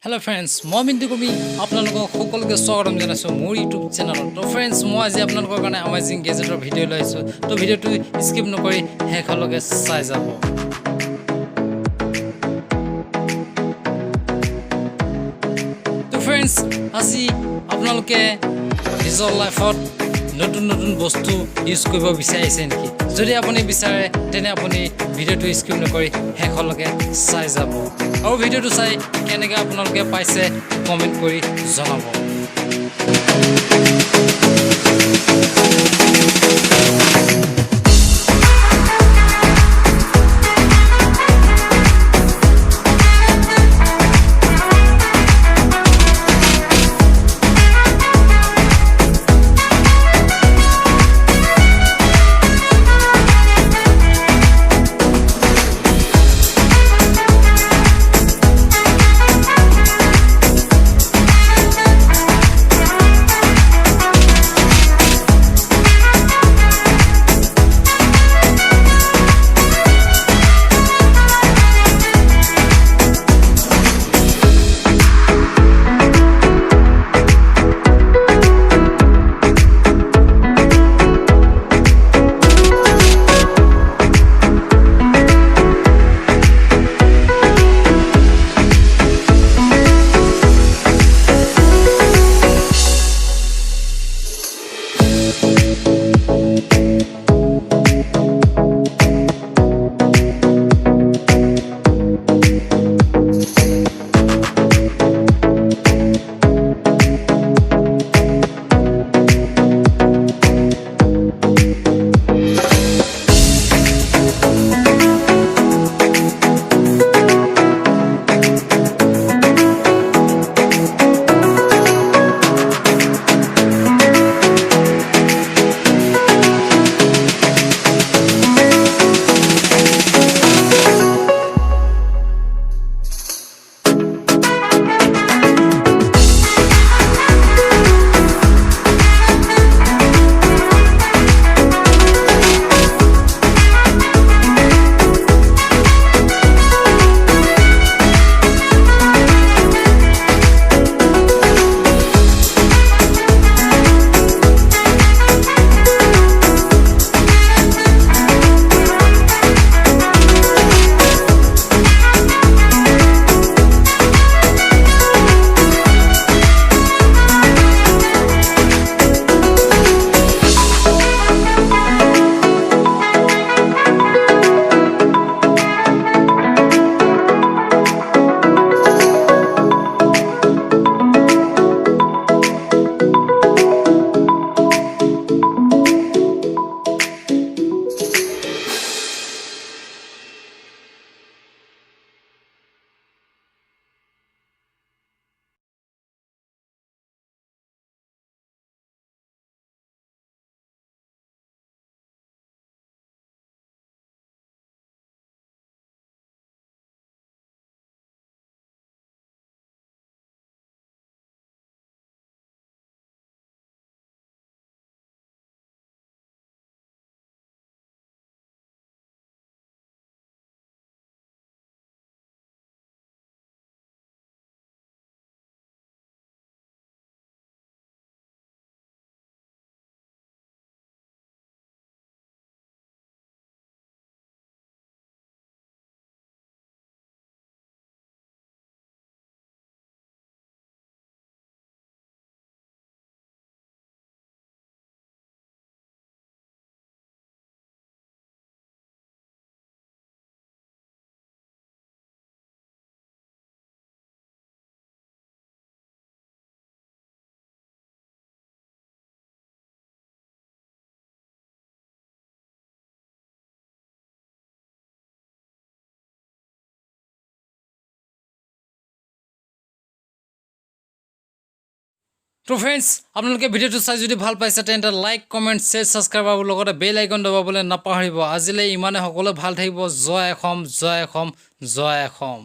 Hello friends, মই মিন্টু কবি আপোনালোকক সকলোকে স্বাগতম জনাইছো মোৰ ইউটিউব চেনেলত। তো ফ্ৰেন্ডছ মই আজি আপোনালোকৰ কাৰণে অ্যামেজিং গেজেটৰ ভিডিঅ' লৈছো। তো ভিডিঅ'টো স্কিপ নকৰি শেষলৈকে চাই যাব। তো ফ্ৰেন্ডছ আজি আপোনালোকে নিজৰ লাইফত নতুন বস্তু ইউজ কৰিব বিচাৰিছে নেকি? যদি আপুনি বিচাৰে তেনে আপুনি ভিডিঅ'টো স্কিপ নকৰি শেষলৈকে চাই যাব। আৰু ভিডিঅ'টো চাই কেনেকৈ আপোনালোকে পাইছে কমেণ্ট কৰি জনাব। তো ফ্ৰেন্ডছ আপোনালোকে ভিডিঅ'টো চাই যদি ভাল পাইছে তেন্তে লাইক কমেণ্ট শ্বেয়াৰ ছাবস্ক্ৰাইব আৰু লগতে বেল আইকন দবাবলৈ নাপাহৰিব। আজিলৈ ইমানে, সকলো ভাল থাকিব। জয় অসম, জয় অসম, জয় অসম।